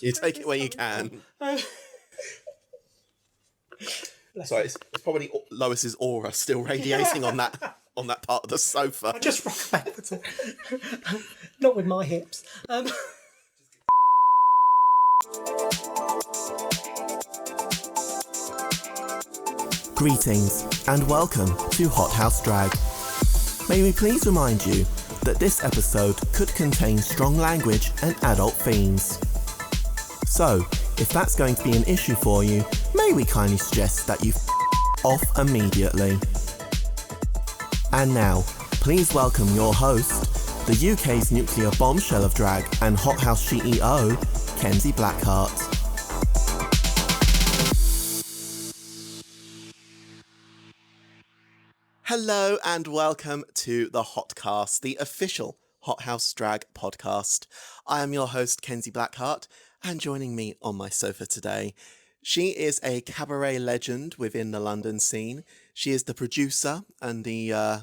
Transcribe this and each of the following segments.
You take it where you can. Sorry, it's probably Lois's aura still radiating on that part of the sofa. I just rock backwards. Not with my hips. Greetings and welcome to Hot House Drag. May we please remind you that this episode could contain strong language and adult themes. So, if that's going to be an issue for you, may we kindly suggest that you off immediately. And now, please welcome your host, the UK's nuclear bombshell of drag and Hot House CEO, Kenz Blackheart. Hello and welcome to the HotCast, the official Hot House Drag podcast. I am your host, Kenz Blackheart, and joining me on my sofa today, she is a cabaret legend within the London scene. She is the producer and the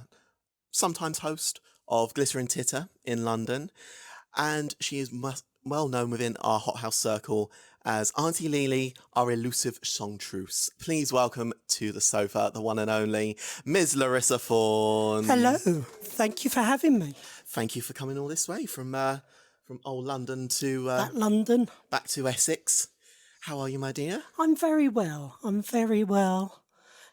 sometimes host of Glitter N Titter in London, and she is well known within our Hot House circle as Auntie Lili, our elusive chanteuse. Please welcome to the sofa the one and only Ms. Larissa Thorne. Hello. Thank you for having me. Thank you for coming all this way from old London to London. back to Essex. How are you, my dear? I'm very well.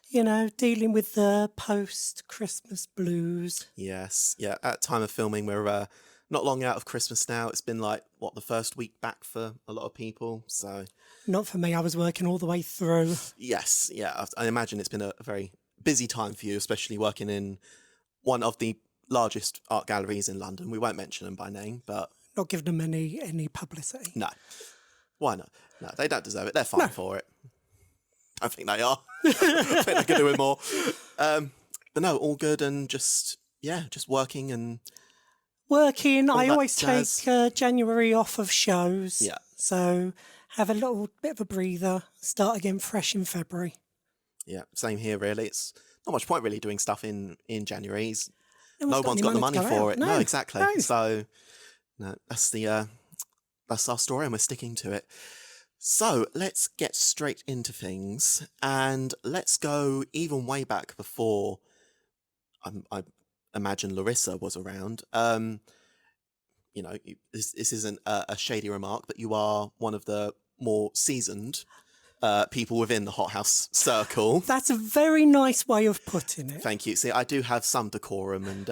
You know, dealing with the post-Christmas blues. Yes, yeah. At time of filming, we're not long out of Christmas now. It's been like, the first week back for a lot of people, so... Not for me, I was working all the way through. Yes, yeah. I imagine it's been a very busy time for you, especially working in one of the largest art galleries in London. We won't mention them by name, but... Not giving them any publicity. No. Why not? No, they don't deserve it. They're fine for it. I think they are. I think they could do with more. But no, all good and just working and... Working. I always jazz. take January off of shows. Yeah. So have a little bit of a breather. Start again fresh in February. Yeah, same here, really. It's not much point really doing stuff in January. No one's got the money for it. No, exactly. No. So, no, that's our story and we're sticking to it. So, let's get straight into things and let's go even way back before I imagine Larissa was around. You know, this isn't a shady remark, but you are one of the more seasoned people within the Hot House circle. That's a very nice way of putting it. Thank you. See, I do have some decorum and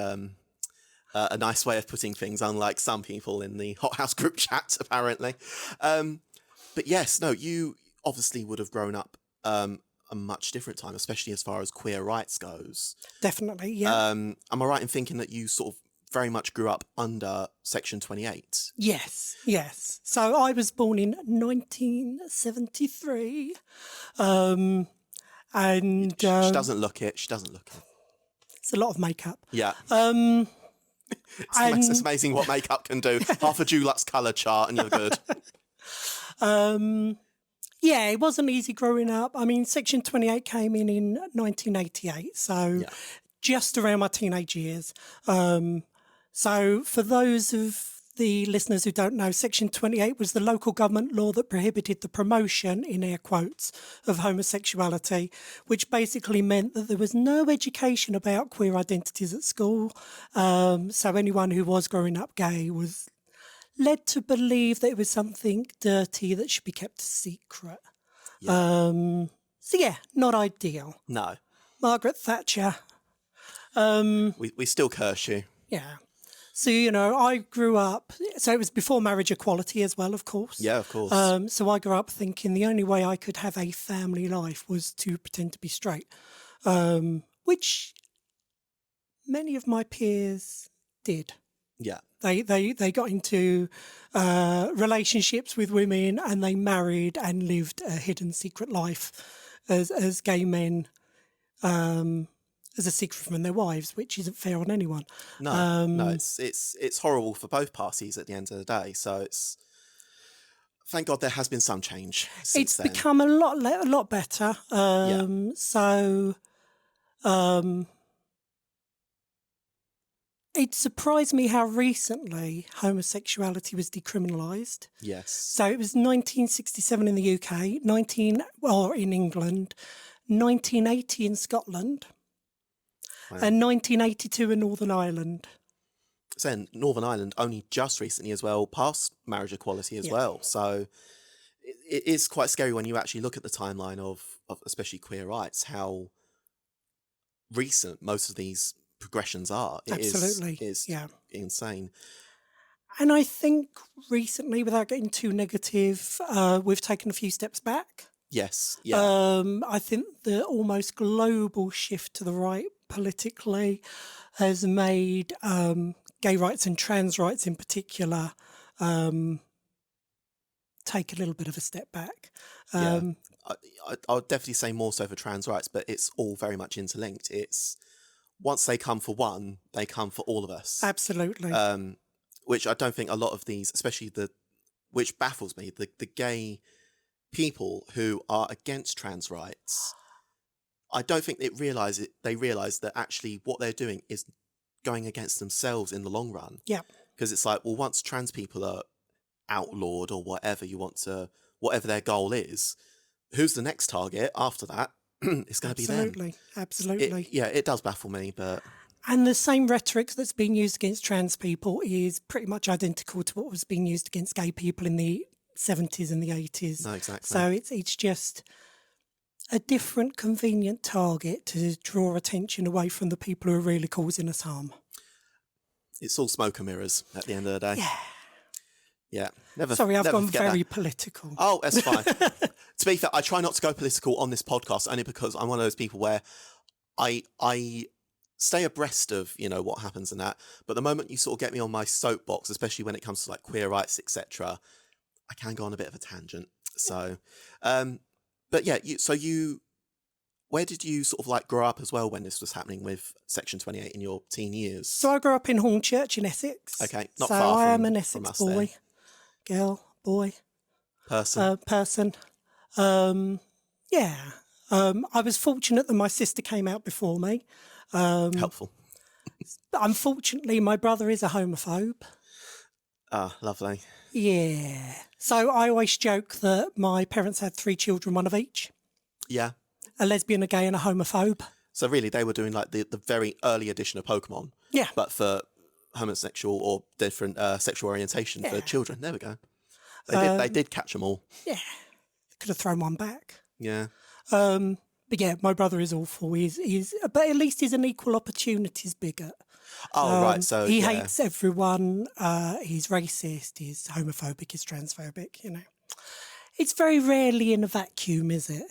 a nice way of putting things, unlike some people in the Hot House group chat, apparently. But yes, no, you obviously would have grown up a much different time, especially as far as queer rights goes. Definitely, yeah. Am I right in thinking that you sort of very much grew up under Section 28? Yes. So I was born in 1973. And She doesn't look it. It's a lot of makeup. Yeah. It's amazing what makeup can do. Half a Dulux colour chart and you're good. Yeah, it wasn't easy growing up. I mean, Section 28 came in 1988, so just around my teenage years. So for those of the listeners who don't know, Section 28 was the local government law that prohibited the promotion, in air quotes, of homosexuality, which basically meant that there was no education about queer identities at school. So anyone who was growing up gay was led to believe that it was something dirty that should be kept a secret. Yeah. So yeah, not ideal. No. Margaret Thatcher. We still curse you. Yeah. So, you know, I grew up, so it was before marriage equality as well, of course. Yeah, of course. So I grew up thinking the only way I could have a family life was to pretend to be straight, which many of my peers did. Yeah. They got into relationships with women and they married and lived a hidden secret life as gay men, as a secret from their wives, which isn't fair on anyone. No, it's horrible for both parties at the end of the day. So it's thank God there has been some change since then. It's become a lot better. So it surprised me how recently homosexuality was decriminalised. Yes. So it was 1967 in the UK, in England, 1980 in Scotland, and 1982 in Northern Ireland. So in Northern Ireland only just recently as well passed marriage equality as well. So it is quite scary when you actually look at the timeline of especially queer rights, how recent most of these progressions are. Absolutely. It is insane. And I think recently, without getting too negative, we've taken a few steps back. Yes. Yeah. I think the almost global shift to the right politically has made gay rights and trans rights in particular take a little bit of a step back. I would definitely say more so for trans rights, but it's all very much interlinked. It's once they come for one, they come for all of us. Absolutely. Which I don't think a lot of these, especially which baffles me, the gay people who are against trans rights, I don't think they realise that actually what they're doing is going against themselves in the long run. Yeah. Because it's like, well, once trans people are outlawed or whatever their goal is, who's the next target after that? It's going to be them. Absolutely. It does baffle me, but... And the same rhetoric that's being used against trans people is pretty much identical to what was being used against gay people in the 70s and the 80s. No, exactly. So it's just a different convenient target to draw attention away from the people who are really causing us harm. It's all smoke and mirrors at the end of the day. Yeah. Sorry, I've gone very political. Oh, that's fine. To be fair, I try not to go political on this podcast only because I'm one of those people where I stay abreast of, what happens in that. But the moment you sort of get me on my soapbox, especially when it comes to like queer rights, etc., I can go on a bit of a tangent. So, but yeah, where did you sort of like grow up as well when this was happening with Section 28 in your teen years? So I grew up in Hornchurch in Essex. Okay, not so far from I am an Essex boy, girl, boy, person. I was fortunate that my sister came out before me. Helpful. Unfortunately, my brother is a homophobe. Ah, lovely. Yeah. So I always joke that my parents had 3 children, one of each. Yeah. A lesbian, a gay and a homophobe. So really, they were doing like the very early edition of Pokemon. Yeah. But for homosexual or different sexual orientation for children. There we go. They did catch them all. Yeah. Could have thrown one back. Yeah. But yeah, my brother is awful. But at least he's an equal opportunities bigot. Oh, right. So he hates everyone. He's racist. He's homophobic. He's transphobic. It's very rarely in a vacuum, is it?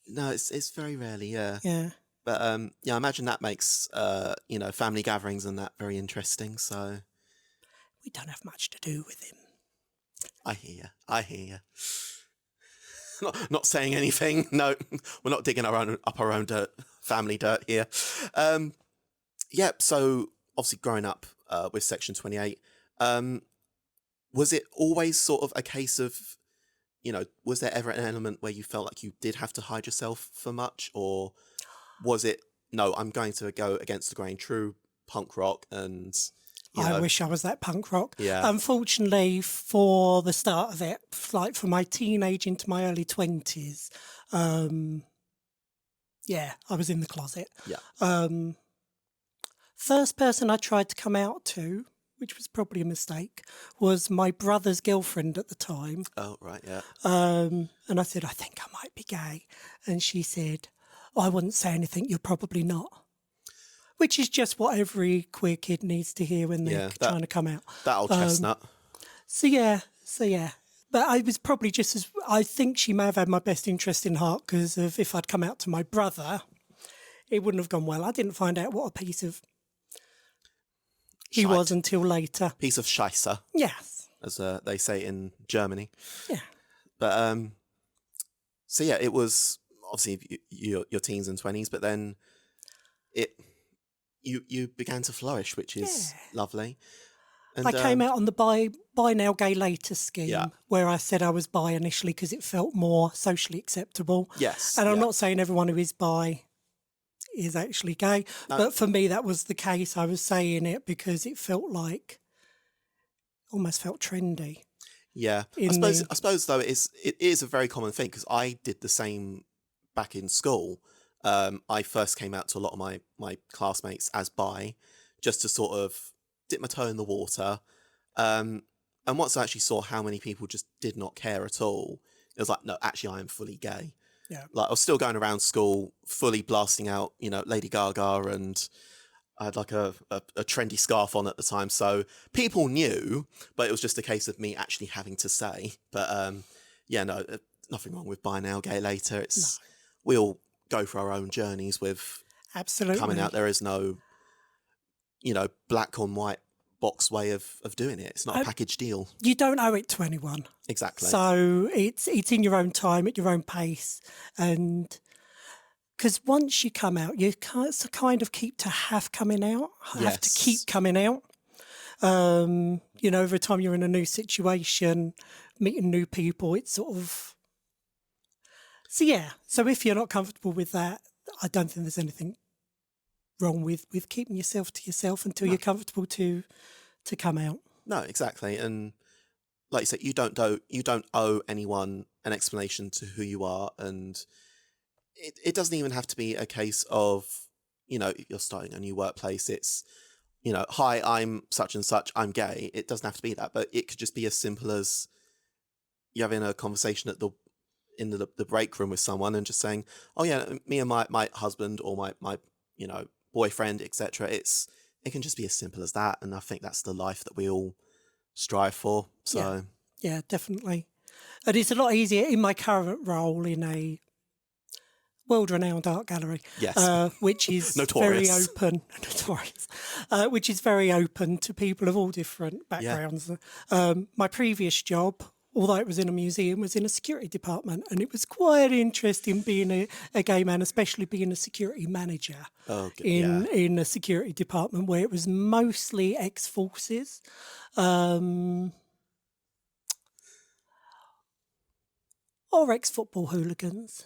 No, it's very rarely. Yeah. Yeah. But I imagine that makes family gatherings and that very interesting. So we don't have much to do with him. I hear you. Not saying anything. No, we're not digging up our own dirt, family dirt here. So obviously growing up with Section 28, was it always sort of a case of, was there ever an element where you felt like you did have to hide yourself for much? Or was it, no, I'm going to go against the grain, true punk rock and... I wish I was that punk rock. Yeah. Unfortunately, for the start of it, like for my teenage into my early 20s, I was in the closet. Yeah. First person I tried to come out to, which was probably a mistake, was my brother's girlfriend at the time. Oh, right, yeah. And I said, I think I might be gay. And she said, I wouldn't say anything, you're probably not. Which is just what every queer kid needs to hear when they're trying to come out. That old chestnut. So yeah. But I was probably just as... I think she may have had my best interest in heart because if I'd come out to my brother, it wouldn't have gone well. I didn't find out what a piece of... he was until later. Piece of Scheisse. Yes. As they say in Germany. Yeah. But, so yeah, it was obviously your teens and 20s, but then you began to flourish, which is lovely. And, I came out on the Buy Now Gay Later scheme, where I said I was bi initially because it felt more socially acceptable. Yes. And I'm not saying everyone who is bi is actually gay. No. But for me, that was the case. I was saying it because it felt like, almost felt trendy. Yeah. I suppose though, it is a very common thing because I did the same back in school. I first came out to a lot of my classmates as bi, just to sort of dip my toe in the water. And once I actually saw how many people just did not care at all, it was like, no, actually, I am fully gay. Yeah. Like, I was still going around school, fully blasting out, Lady Gaga, and I had like a trendy scarf on at the time. So people knew, but it was just a case of me actually having to say. But nothing wrong with bi now, gay later. We all go for our own journeys with absolutely coming out. There is no, black on white box way of doing it. It's not a package deal. You don't owe it to anyone. Exactly. So it's in your own time, at your own pace. And because once you come out, you kind of keep to have coming out, have to keep coming out. Every time you're in a new situation, meeting new people, it's sort of... So if you're not comfortable with that, I don't think there's anything wrong with keeping yourself to yourself until you're comfortable to come out. No, exactly. And like you said, you don't owe anyone an explanation to who you are, and it doesn't even have to be a case of, you're starting a new workplace. It's, hi, I'm such and such, I'm gay. It doesn't have to be that, but it could just be as simple as you having a conversation in the break room with someone and just saying, oh yeah, me and my husband or my boyfriend, etc. It can just be as simple as that, and I think that's the life that we all strive for. So yeah, definitely. And it's a lot easier in my current role in a world-renowned art gallery, which is very open, which is very open to people of all different backgrounds. My previous job, although it was in a museum, was in a security department, and it was quite interesting being a gay man, especially being a security manager in a security department where it was mostly ex-forces. Or ex-football hooligans.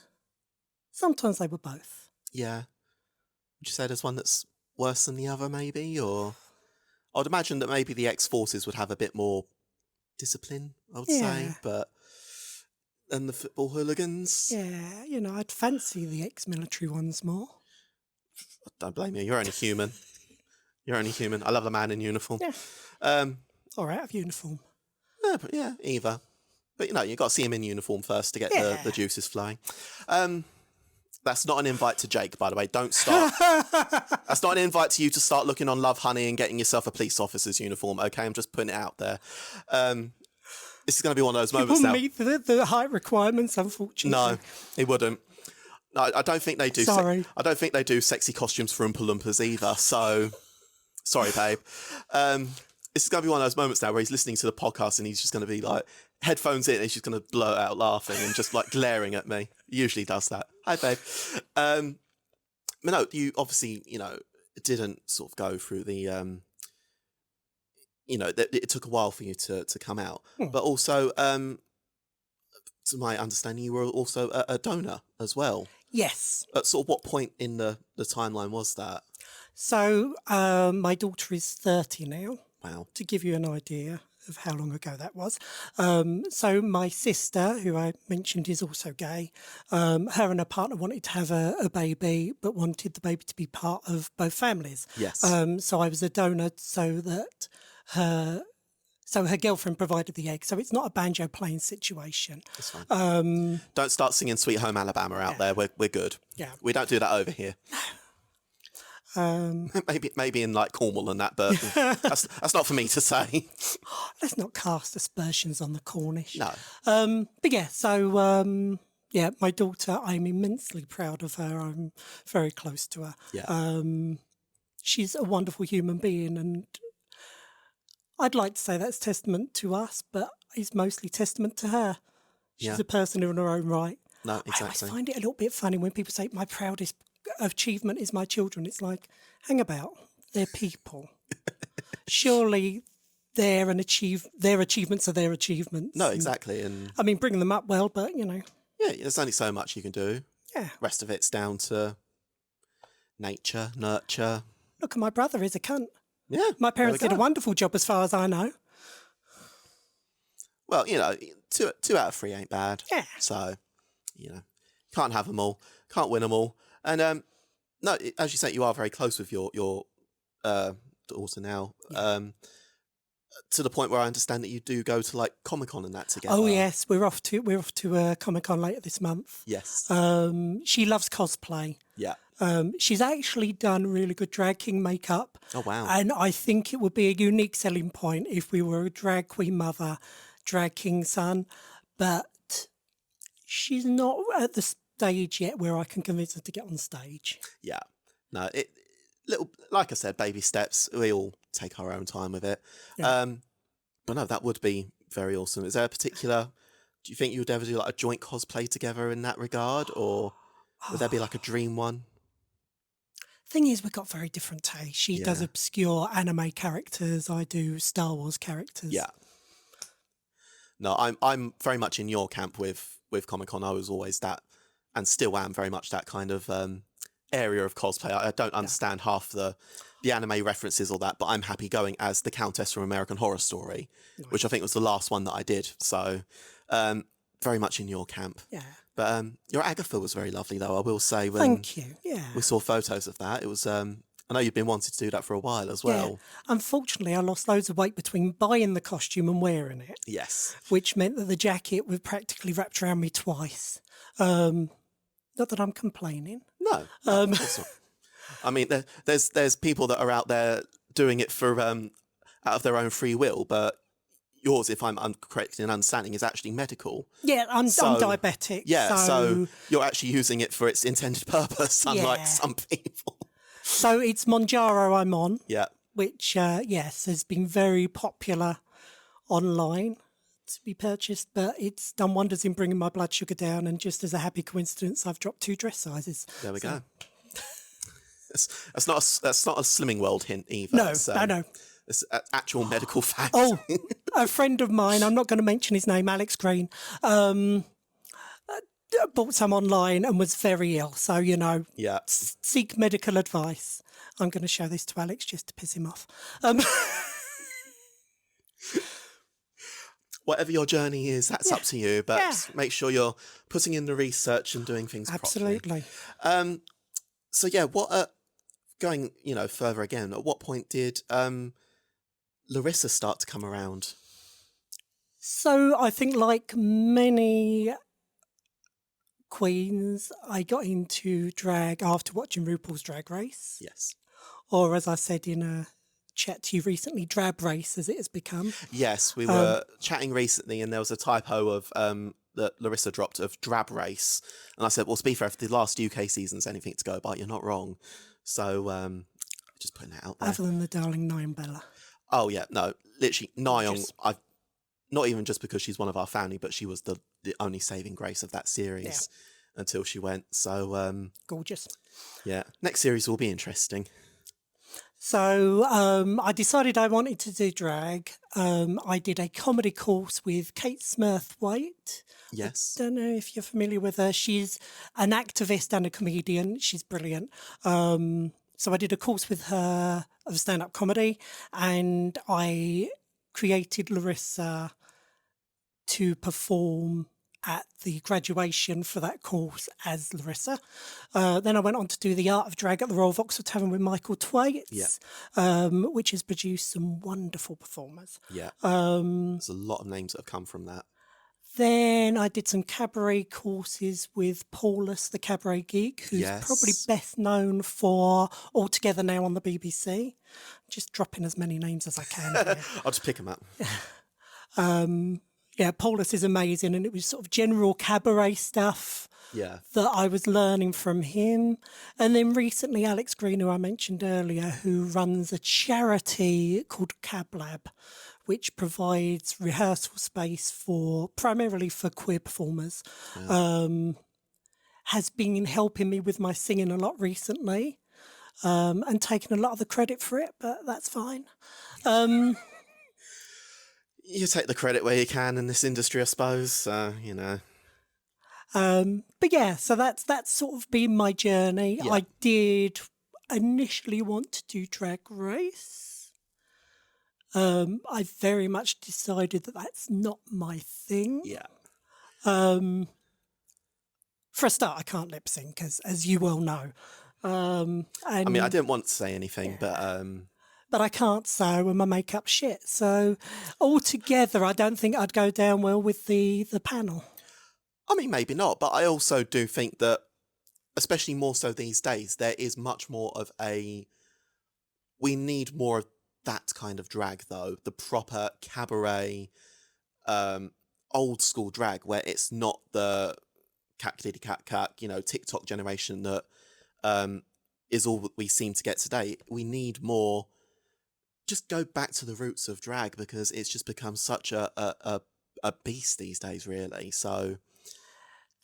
Sometimes they were both. Yeah. Would you say there's one that's worse than the other, maybe? Or I'd imagine that maybe the ex-forces would have a bit more discipline, I would say, and the football hooligans. Yeah, I'd fancy the ex-military ones more. Don't blame you. You're only human. I love the man in uniform. Yeah. Or out of uniform. Either. But you got to see him in uniform first to get the juices flowing. That's not an invite to Jake, by the way. Don't start. That's not an invite to you to start looking on Love Honey and getting yourself a police officer's uniform, okay? I'm just putting it out there. This is going to be one of those moments now. He wouldn't meet the height requirements, unfortunately. No, he wouldn't. No, I don't think they do. Sorry. I don't think they do sexy costumes for Oompa Loompas either, so... Sorry, babe. This is going to be one of those moments now where he's listening to the podcast and he's just going to be like, headphones in, and he's just going to blow out laughing and just like glaring at me. He usually does that. Hi, babe. But no, you obviously, didn't sort of go through the, it took a while for you to come out. But also, to my understanding, you were also a donor as well. Yes. At sort of what point in the timeline was that? So my daughter is 30 now. Wow. To give you an idea of how long ago that was. So my sister, who I mentioned is also gay, her and her partner wanted to have a baby, but wanted the baby to be part of both families. Yes. So I was a donor so that her girlfriend provided the egg. So it's not a banjo playing situation. That's fine. Don't start singing Sweet Home Alabama out there. We're good. Yeah. We don't do that over here. Maybe in like Cornwall and that, but that's not for me to say. Let's not cast aspersions on the Cornish. No. But yeah, so my daughter, I'm immensely proud of her. I'm very close to her. Yeah. She's a wonderful human being, and I'd like to say that's testament to us, but it's mostly testament to her. She's a person in her own right. No, exactly. I always find it a little bit funny when people say my proudest achievement is my children. It's like, hang about, they're people. Surely their achievements are their achievements. No, exactly. And I mean, bringing them up well, but yeah, there's only so much you can do. Yeah. Rest of it's down to nature, nurture. Look at my brother, he's a cunt. Yeah. My parents there we did a go. wonderful job as far as I know. Well, two out of three ain't bad. Yeah. So, can't have them all, can't win them all. And no, as you say, you are very close with your daughter now. Yeah. To the point where I understand that you do go to like Comic-Con and that together. Oh yes, we're off to Comic-Con later this month. Yes. She loves cosplay. Yeah. She's actually done really good drag king makeup. Oh wow. And I think it would be a unique selling point if we were a drag queen mother, drag king son. But she's not at the stage yet where I can convince her to get on stage. Yeah. No, like I said, baby steps. We all take our own time with it. Yeah. But no, that would be very awesome. Is there a particular? Do you think you would ever do like a joint cosplay together in that regard, or would there be like a dream one? Thing is, we've got very different tastes. She does obscure anime characters. I do Star Wars characters. Yeah. No, I'm very much in your camp with Comic-Con. I was always that, and still am very much that kind of area of cosplay. I don't understand half the anime references or that, but I'm happy going as the Countess from American Horror Story, which I think was the last one that I did. So very much in your camp. Yeah. But your Agatha was very lovely, though, I will say. When Thank you. Yeah. we saw photos of that, it was... I know you've been wanting to do that for a while as well. Yeah. Unfortunately, I lost loads of weight between buying the costume and wearing it. Yes. Which meant that the jacket was practically wrapped around me twice. Not that I'm complaining. No. Of course not. I mean, there's people that are out there doing it for out of their own free will, but yours, if I'm correct in understanding, is actually medical. Yeah, I'm diabetic. Yeah, so you're actually using it for its intended purpose, unlike some people. So it's Monjaro I'm on. Yeah. Which, has been very popular online to be purchased, but it's done wonders in bringing my blood sugar down. And just as a happy coincidence, I've dropped 2 dress sizes. There we go. That's not a Slimming World hint either. No, no. It's actual medical fact. Oh, a friend of mine, I'm not going to mention his name, Alex Green, bought some online and was very ill. So, seek medical advice. I'm going to show this to Alex just to piss him off. Whatever your journey is, that's up to you. But make sure you're putting in the research and doing things Absolutely. properly. So, going, further again, at what point did Larissa start to come around? So I think like many queens, I got into drag after watching RuPaul's Drag Race. Yes. Or as I said in a chat to you recently, Drab Race as it has become. Yes, we were chatting recently and there was a typo of that Larissa dropped of Drab Race. And I said, well, to be fair, if the last UK season's anything to go by, you're not wrong. So just putting that out there. Other than the darling Nyan Bella. Oh, yeah, no, literally, Nyan, I've not even just because she's one of our family, but she was the only saving grace of that series until she went. So gorgeous. Yeah, next series will be interesting. So I decided I wanted to do drag. I did a comedy course with Kate Smurth-White. Yes. I don't know if you're familiar with her. She's an activist and a comedian. She's brilliant. So I did a course with her of stand-up comedy, and I created Larissa to perform at the graduation for that course as Larissa. Then I went on to do the Art of Drag at the Royal Vauxhall Tavern with Michael Twaits, which has produced some wonderful performers. Yeah, there's a lot of names that have come from that. Then I did some cabaret courses with Paulus, the cabaret geek, who's probably best known for All Together Now on the BBC. Just dropping as many names as I can. I'll just pick them up. Yeah, Paulus is amazing, and it was sort of general cabaret stuff that I was learning from him. And then recently, Alex Green, who I mentioned earlier, who runs a charity called Cab Lab, which provides rehearsal space primarily for queer performers, has been helping me with my singing a lot recently, and taking a lot of the credit for it, but that's fine. You take the credit where you can in this industry, I suppose, you know. But yeah, so that's sort of been my journey. Yeah. I did initially want to do Drag Race. I very much decided that that's not my thing. Yeah. For a start, I can't lip sync, as you well know. And, I mean, I didn't want to say anything, but I can't sew and my makeup's shit. So altogether, I don't think I'd go down well with the panel. I mean, maybe not, but I also do think that, especially more so these days, there is much more of we need more of that kind of drag, though. The proper cabaret, old school drag, where it's not the cat, TikTok generation that is all that we seem to get today. We need more, just go back to the roots of drag, because it's just become such a beast these days, really. So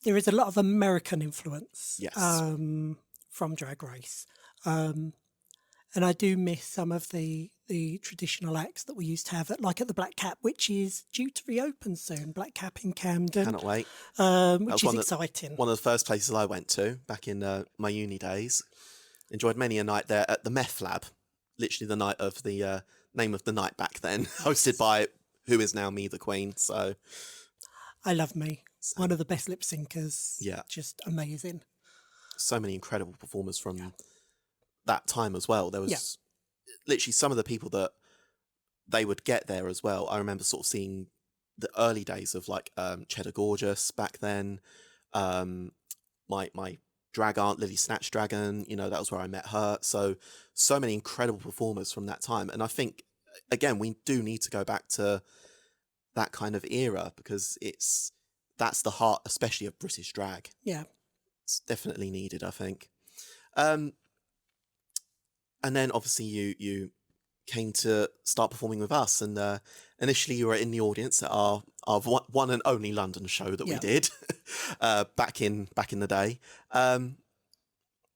there is a lot of American influence, yes, from Drag Race, and I do miss some of the traditional acts that we used to have at the Black Cap, which is due to reopen soon. Black Cap in Camden, cannot wait. Which is exciting. One of the first places I went to back in my uni days. Enjoyed many a night there at the Meth Lab, literally the night of the name of the night back then, hosted by who is now Me the Queen. So I love Me. One of the best lip syncers. Yeah. Just amazing. So many incredible performers from that time as well. There was literally some of the people that they would get there as well. I remember sort of seeing the early days of Cheddar Gorgeous back then. My drag aunt, Lily Snatch Dragon, that was where I met her. So many incredible performers from that time. And I think, again, we do need to go back to that kind of era, because that's the heart, especially of British drag. Yeah. It's definitely needed, I think. And then obviously you came to start performing with us, and initially you were in the audience at our one and only London show that we did back in the day. And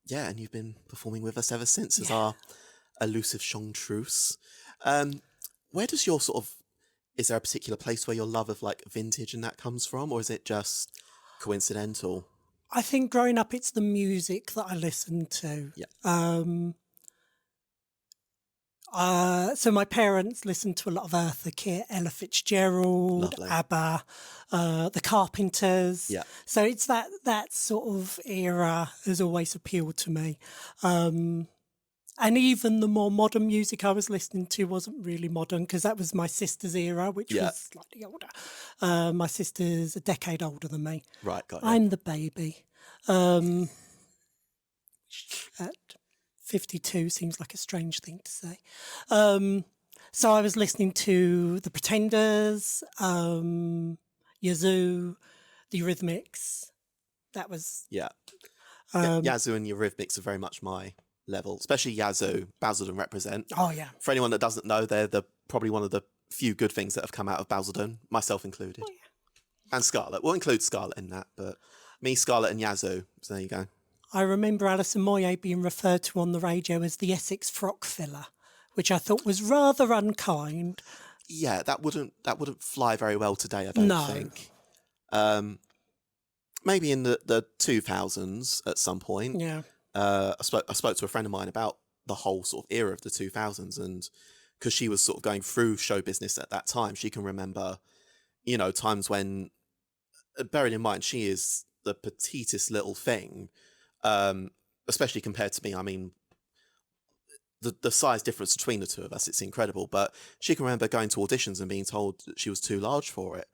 you've been performing with us ever since as our elusive chanteuse. Where does your is there a particular place where your love of vintage and that comes from, or is it just coincidental? I think growing up, it's the music that I listened to. Yeah. So my parents listened to a lot of Eartha Kitt, Ella Fitzgerald, Lovely. ABBA, the Carpenters. Yeah. So it's that sort of era has always appealed to me. And even the more modern music I was listening to wasn't really modern, because that was my sister's era, which was slightly older. My sister's a decade older than me. Right, got it. I'm the baby. At 52 seems like a strange thing to say. So I was listening to The Pretenders, Yazoo, The Eurythmics. That was... Yazoo and Eurythmics are very much my level, especially Yazoo, Basildon represent. Oh, yeah. For anyone that doesn't know, they're probably one of the few good things that have come out of Basildon, myself included. Oh, yeah. And Scarlett. We'll include Scarlett in that, but me, Scarlett and Yazoo. So there you go. I remember Alison Moyet being referred to on the radio as the Essex frock filler, which I thought was rather unkind. Yeah, that wouldn't fly very well today, I don't think. Maybe in the 2000s at some point. Yeah. I spoke to a friend of mine about the whole sort of era of the 2000s, and because she was sort of going through show business at that time, she can remember, times when, bearing in mind she is the petitest little thing, especially compared to me. I mean, the size difference between the two of us, it's incredible. But she can remember going to auditions and being told that she was too large for it.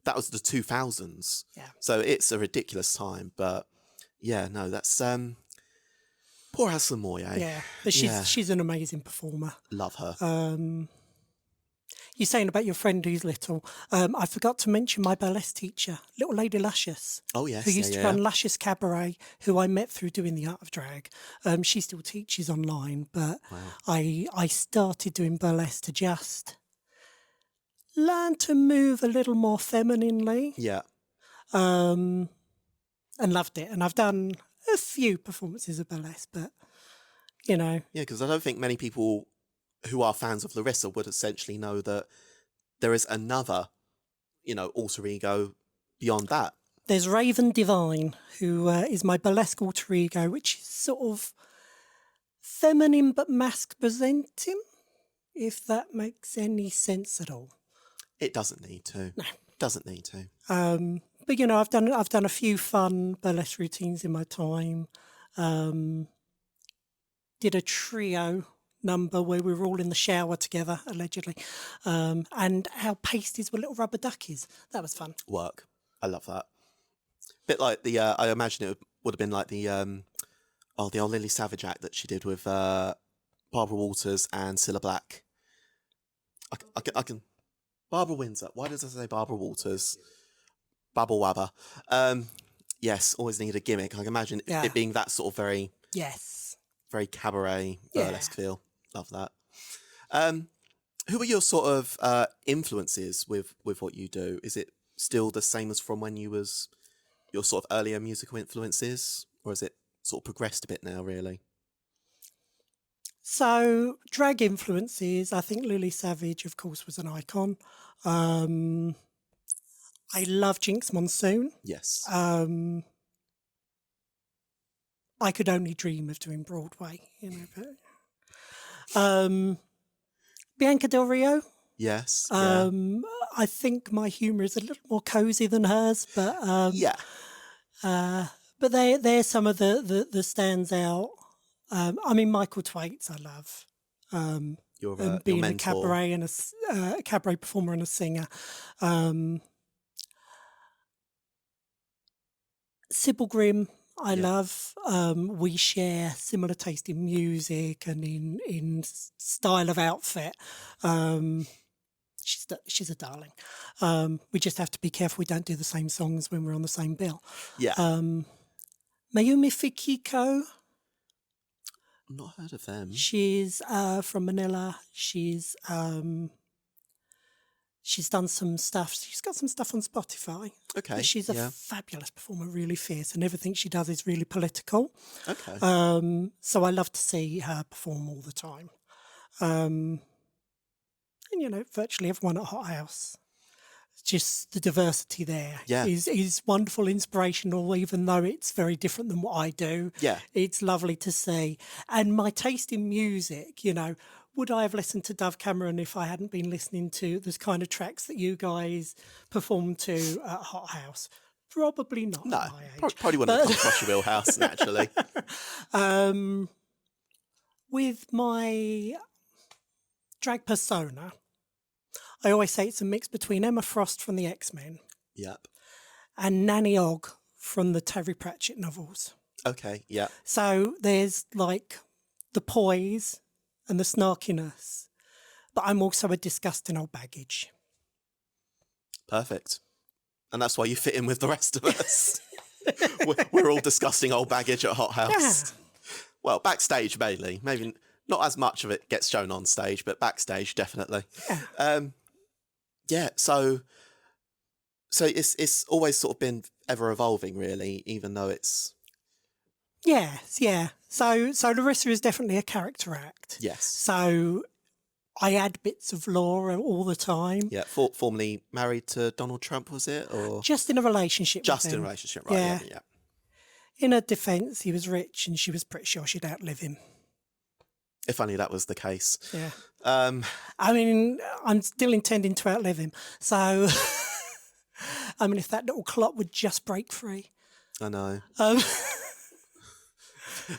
That was the 2000s. Yeah. So So it's a ridiculous time. But yeah, no, that's poor Alison Moyet. yeah, but she's an amazing performer. Love her. You're saying about your friend who's little. I forgot to mention my burlesque teacher, Little Lady Luscious. Oh, yes. Who used to run Luscious Cabaret, who I met through doing the Art of Drag. She still teaches online, but I started doing burlesque to just learn to move a little more femininely. Yeah. And loved it. And I've done a few performances of burlesque, but, Yeah, because I don't think many people who are fans of Larissa would essentially know that there is another, alter ego beyond that. there's Raven Divine, who is my burlesque alter ego, which is sort of feminine but masc presenting, if that makes any sense at all. It doesn't need to. No. Doesn't need to. But you know, I've done a few fun burlesque routines in my time. Did a trio number where we were all in the shower together, allegedly, and our pasties were little rubber duckies. That was fun. Work. I love that. Bit like the. I imagine it would have been like the old Lily Savage act that she did with Barbara Walters and Cilla Black. I can. Barbara Windsor. Why does I say Barbara Walters? Bubble Wabba. Yes, always need a gimmick. I can imagine it being that sort of very cabaret burlesque feel. Love that. Who are your sort of influences with what you do? Is it still the same as from when you was your sort of earlier musical influences, or has it sort of progressed a bit now, really? So, drag influences, I think Lily Savage, of course, was an icon. I love Jinx Monsoon. Yes. I could only dream of doing Broadway, you know. But, Bianca Del Rio. Yes. I think my humour is a little more cosy than hers, but but they're some of the stands out. I mean, Michael Thwaites, I love. Being a cabaret and a cabaret performer and a singer. Sybil Grimm, I love. We share similar taste in music and in style of outfit. She's a darling. We just have to be careful we don't do the same songs when we're on the same bill. Yeah. Mayumi Fikiko. Not heard of them. She's from Manila. She's done some stuff. She's got some stuff on Spotify. Okay. She's a fabulous performer, really fierce, and everything she does is really political. Okay. So I love to see her perform all the time. And, you know, virtually everyone at Hot House. Just the diversity there is wonderful, inspirational, even though it's very different than what I do. Yeah. It's lovely to see. And my taste in music, you know, would I have listened to Dove Cameron if I hadn't been listening to the kind of tracks that you guys perform to at Hot House? Probably not. No, at my age. probably wouldn't have come across your wheelhouse naturally. With my drag persona, I always say it's a mix between Emma Frost from the X-Men and Nanny Ogg from the Terry Pratchett novels. Okay, yeah. So there's like the poise and the snarkiness, but I'm also a disgusting old baggage. Perfect. And that's why you fit in with the rest of us. We're all disgusting old baggage at Hot House. Yeah. Well, backstage mainly. Maybe not as much of it gets shown on stage, but backstage definitely. Yeah. So it's always sort of been ever evolving, really, even though it's... Yes, yeah. So Larissa is definitely a character act. Yes. So I add bits of lore all the time. Yeah, formerly married to Donald Trump, was it? Or just in a relationship with him. Just in a relationship, right. Yeah. In her defence, he was rich and she was pretty sure she'd outlive him. If only that was the case. Yeah. I mean, I'm still intending to outlive him. So, I mean, if that little clot would just break free. I know.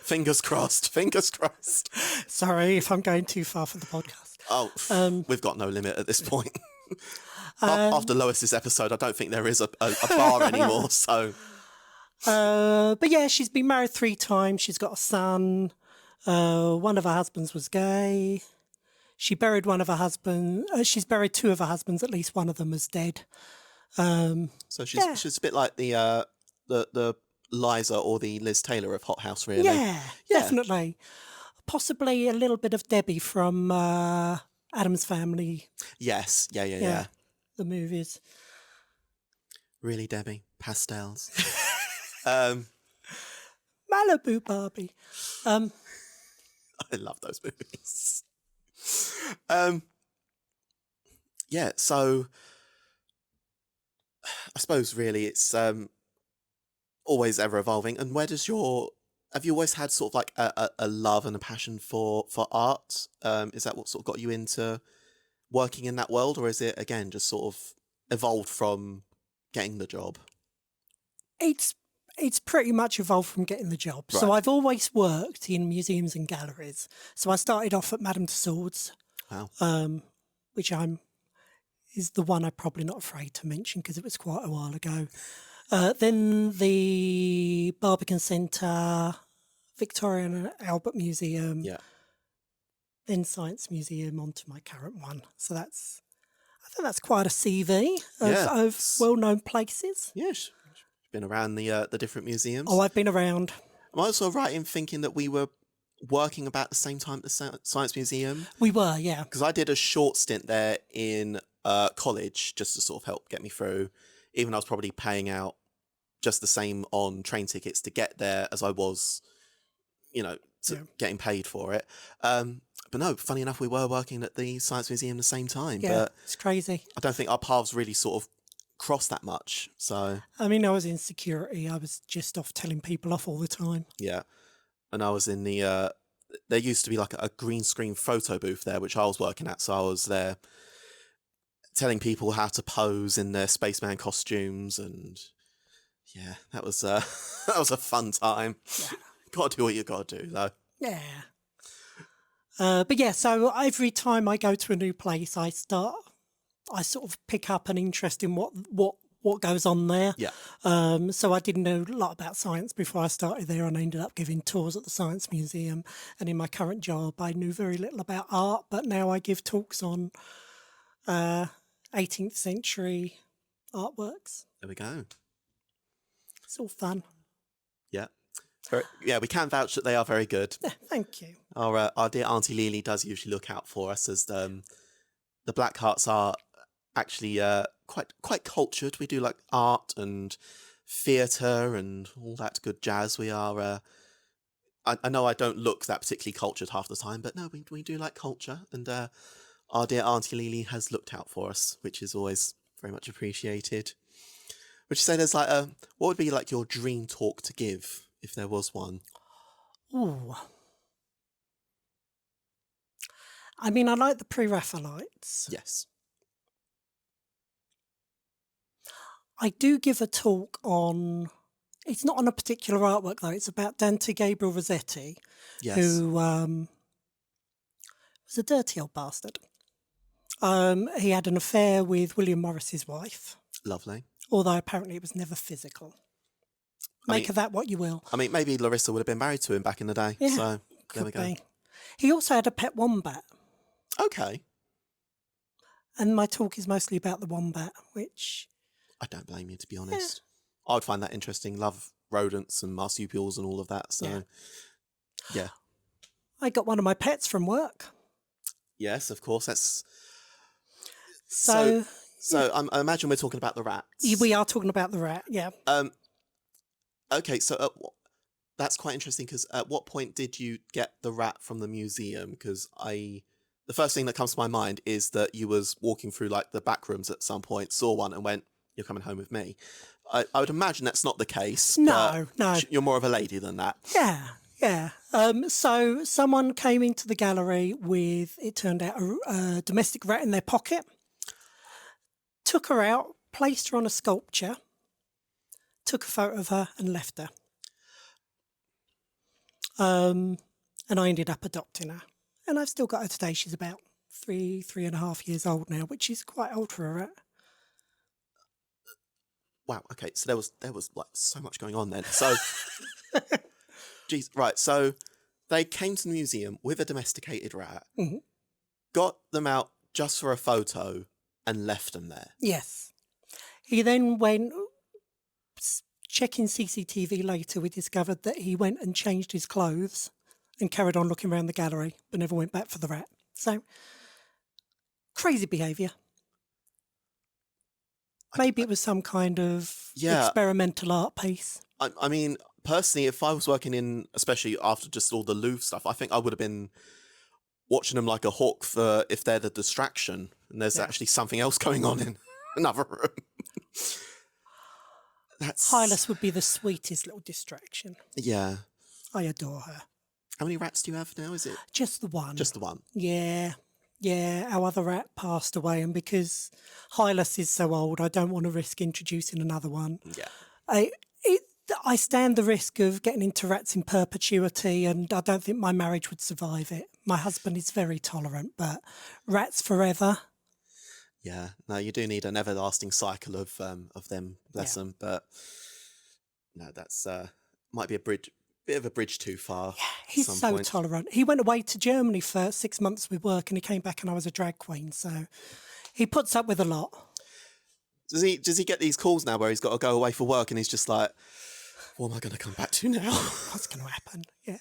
Fingers crossed. Sorry if I'm going too far for the podcast. Oh, we've got no limit at this point. After Lois's episode, I don't think there is a bar anymore. So, but yeah, she's been married 3 times. She's got a son. One of her husbands was gay. She buried one of her husbands. She's buried 2 of her husbands. At least one of them is dead. So she's a bit like the Liza or the Liz Taylor of Hot House, really. Yeah, definitely. Possibly a little bit of Debbie from Addams Family. Yes, yeah. The movies. Really, Debbie? Pastels. Malibu Barbie. I love those movies. So I suppose really it's always ever evolving. And where does your have you always had sort of like a love and a passion for art? Is that what sort of got you into working in that world, or is it again just sort of evolved from getting the job? It's pretty much evolved from getting the job. Right. So I've always worked in museums and galleries. So I started off at Madame Tussauds, Wow. which is the one I'm probably not afraid to mention because it was quite a while ago. Then the Barbican Centre, Victoria and Albert Museum, Yeah. then Science Museum, onto my current one. So I think that's quite a CV of well-known places. Yeah. Been around the different museums. Oh, I've been around. Am I also right in thinking that we were working about the same time at the Science Museum? We were, yeah. Because I did a short stint there in college just to sort of help get me through. Even I was probably paying out just the same on train tickets to get there as I was, getting paid for it. But no, funny enough, we were working at the Science Museum at the same time. Yeah, but it's crazy. I don't think our paths really sort of crossed that much. So I mean, I was in security. I was just off telling people off all the time. yeah, and I was in the. There used to be like a green screen photo booth there, which I was working at. So I was there telling people how to pose in their spaceman costumes, and yeah, that was that was a fun time. Yeah. Got to do what you got to do, though. Yeah. But yeah, so every time I go to a new place, I sort of pick up an interest in what goes on there. Yeah. So I didn't know a lot about science before I started there, and I ended up giving tours at the Science Museum. And in my current job, I knew very little about art, but now I give talks on 18th century artworks. There we go. It's all fun. Yeah. Yeah, we can vouch that they are very good. Yeah, thank you. Our dear Auntie Lili does usually look out for us, as the Black Hearts are actually quite cultured. We do like art and theatre and all that good jazz. We are. I know I don't look that particularly cultured half the time, but no, we do like culture, and our dear Auntie Lili has looked out for us, which is always very much appreciated. Would you say there's like what would be like your dream talk to give if there was one? Ooh. I mean, I like the Pre-Raphaelites. Yes. I do give a talk on, it's not on a particular artwork though, it's about Dante Gabriel Rossetti, Yes. who was a dirty old bastard. He had an affair with William Morris's wife, Lovely. although apparently it was never physical. Make of that what you will. I mean, maybe Larissa would have been married to him back in the day. Yeah, So there we could go. be. He also had a pet wombat, Okay. and my talk is mostly about the wombat, which... I don't blame you, to be honest. I would find that interesting. Love rodents and marsupials and all of that. So, yeah. I got one of my pets from work. Yes, of course. That's So I imagine we're talking about the rats. we are talking about the rat, yeah. Okay, so that's quite interesting, because at what point did you get the rat from the museum? Because the first thing that comes to my mind is that you was walking through like the back rooms at some point, saw one and went, "You're coming home with me." I would imagine that's not the case. No, but no. You're more of a lady than that. Yeah. So someone came into the gallery with, it turned out, a domestic rat in their pocket, took her out, placed her on a sculpture, took a photo of her and left her. And I ended up adopting her. And I've still got her today. She's about 3.5 years old now, which is quite old for a rat. Wow. Okay. So there was like so much going on then. So, geez. Right. So they came to the museum with a domesticated rat, got them out just for a photo, and left them there. Yes. He then went, checking CCTV later, we discovered that he went and changed his clothes and carried on looking around the gallery, but never went back for the rat. So, crazy behaviour. Maybe it was some kind of experimental art piece. I mean, personally, if I was working in, especially after just all the Louvre stuff, I think I would have been watching them like a hawk for if they're the distraction and there's actually something else going on in another room. Hylas would be the sweetest little distraction. Yeah. I adore her. How many rats do you have now? Is it Just the one. just the one? Yeah. Yeah, our other rat passed away, and because Hylas is so old, I don't want to risk introducing another one. Yeah. I stand the risk of getting into rats in perpetuity, and I don't think my marriage would survive it. My husband is very tolerant, but rats forever. Yeah. No, you do need an everlasting cycle of them, bless them. But no, that's might be a bit of a bridge too far. Yeah, he's so tolerant. He went away to Germany for 6 months with work, and he came back and I was a drag queen. So he puts up with a lot. Does he get these calls now where he's got to go away for work and he's just like, what am I going to come back to now? What's going to happen? Yeah,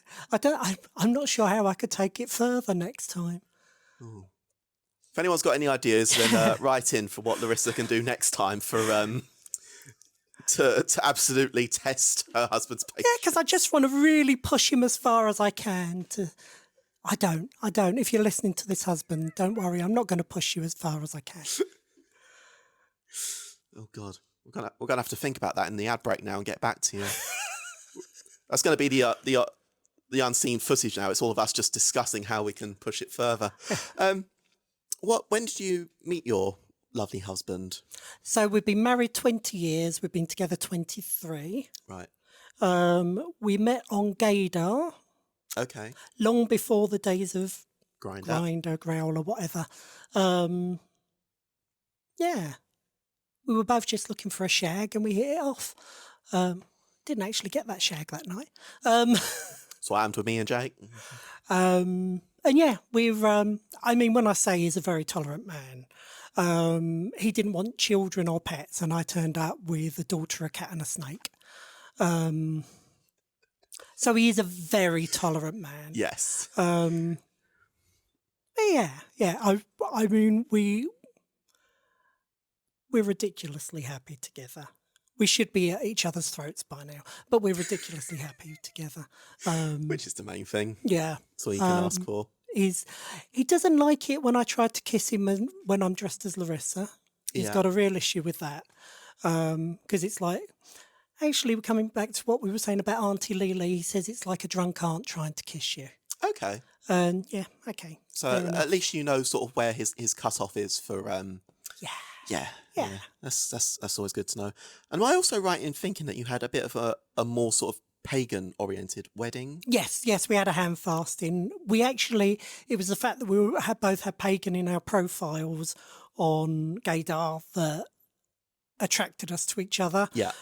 I'm not sure how I could take it further next time. Ooh. If anyone's got any ideas, then write in for what Larissa can do next time for to absolutely test her husband's patience. Yeah, because I just want to really push him as far as I can. I don't. If you're listening to this, husband, don't worry. I'm not going to push you as far as I can. Oh God, we're gonna have to think about that in the ad break now and get back to you. That's going to be the unseen footage now. It's all of us just discussing how we can push it further. When did you meet your lovely husband? So we've been married 20 years. We've been together 23. Right. We met on Gaydar. Okay. Long before the days of Grindr, Growl, or whatever. Yeah. We were both just looking for a shag and we hit it off. Didn't actually get that shag that night. That's what happened with me and Jake. And yeah, when I say he's a very tolerant man, he didn't want children or pets, and I turned up with a daughter, a cat and a snake. So he is a very tolerant man. Yes. Yeah. I mean, we're ridiculously happy together. We should be at each other's throats by now, but we're ridiculously happy together. Which is the main thing. Yeah. That's all you can ask for. He doesn't like it when I try to kiss him when I'm dressed as Larissa. He's got a real issue with that. Because it's like, actually, we're coming back to what we were saying about Auntie Lili. He says it's like a drunk aunt trying to kiss you. Okay. Yeah, okay. So at least you know sort of where his cutoff is for... Yeah. That's always good to know. And am I also right in thinking that you had a bit of a more sort of pagan-oriented wedding? Yes, we had a hand fasting. It was the fact that we both had pagan in our profiles on Gaydar that attracted us to each other. Yeah.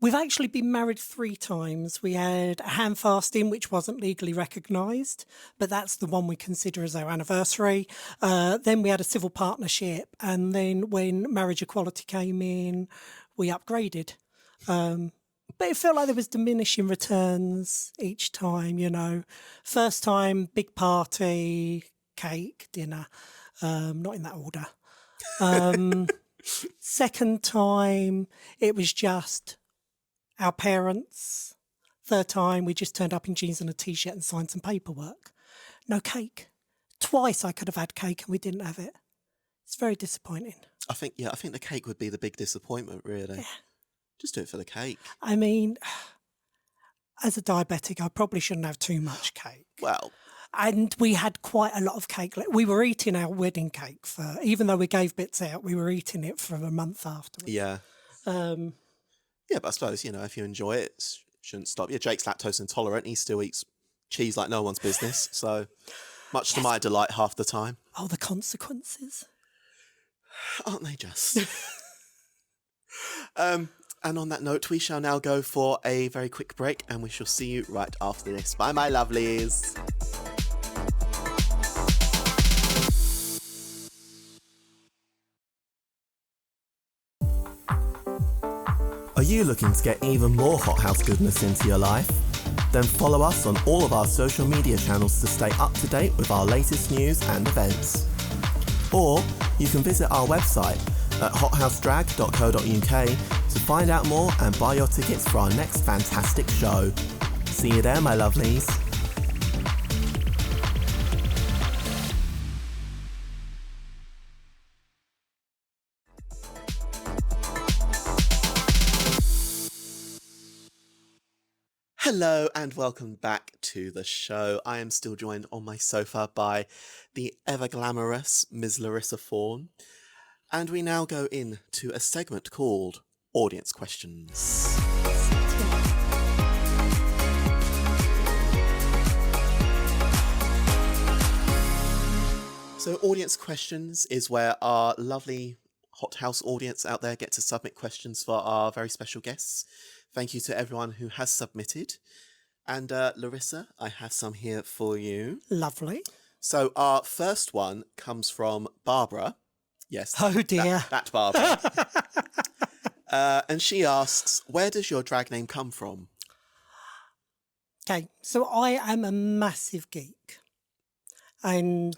We've actually been married 3 times. We had a hand fasting, which wasn't legally recognised, but that's the one we consider as our anniversary. Then we had a civil partnership, and then when marriage equality came in, we upgraded. But it felt like there was diminishing returns each time, you know. First time, big party, cake, dinner, not in that order. Second time, it was just our parents. Third time, we just turned up in jeans and a T-shirt and signed some paperwork. No cake. Twice I could have had cake and we didn't have it. It's very disappointing. I think the cake would be the big disappointment, really. Yeah. Just do it for the cake. I mean, as a diabetic, I probably shouldn't have too much cake. Well... And we had quite a lot of cake. We were eating our wedding cake even though we gave bits out, we were eating it for a month afterwards. Yeah. But I suppose, if you enjoy it, it shouldn't stop you. Jake's lactose intolerant. He still eats cheese like no one's business. So much to my delight half the time. Oh, the consequences. Aren't they just? And on that note, we shall now go for a very quick break and we shall see you right after this. Bye, my lovelies. Are you looking to get even more hothouse goodness into your life? Then follow us on all of our social media channels to stay up to date with our latest news and events. Or you can visit our website at hothousedrag.co.uk to find out more and buy your tickets for our next fantastic show. See you there, my lovelies. Hello and welcome back to the show. I am still joined on my sofa by the ever glamorous Ms. Larissa Thorne. And we now go into a segment called Audience Questions. So Audience Questions is where our lovely Hot House audience out there get to submit questions for our very special guests. Thank you to everyone who has submitted. And Larissa, I have some here for you. Lovely. So our first one comes from Barbara. Yes. Oh dear. That Barbara. And she asks, where does your drag name come from? Okay, so I am a massive geek. And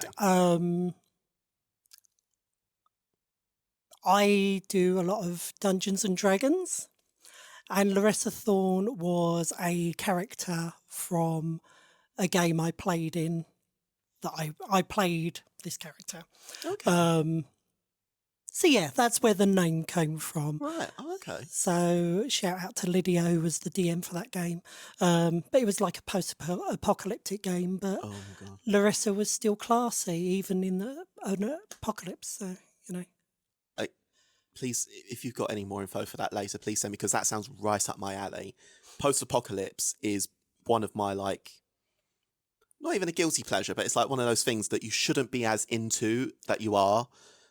I do a lot of Dungeons and Dragons. And Larissa Thorne was a character from a game I played in that I played this character. Okay. So yeah, that's where the name came from. Right. Oh, okay. So shout out to Lydia, who was the DM for that game. But it was like a post-apocalyptic game. But Oh my God. Larissa was still classy, even in an apocalypse. So, you know. Please, if you've got any more info for that later, please send me, because that sounds right up my alley. Post-apocalypse is one of my, like, not even a guilty pleasure, but it's like one of those things that you shouldn't be as into that you are.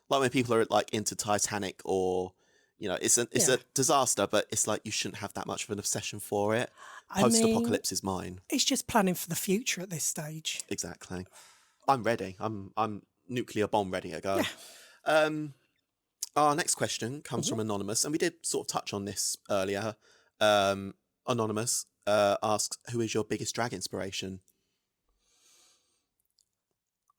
Like when people are like into Titanic or, you know, it's a disaster, but it's like you shouldn't have that much of an obsession for it. Post-apocalypse is mine. It's just planning for the future at this stage. Exactly. I'm ready. I'm nuclear bomb ready to go. Yeah. Our next question comes from Anonymous, and we did sort of touch on this earlier. Anonymous asks, who is your biggest drag inspiration?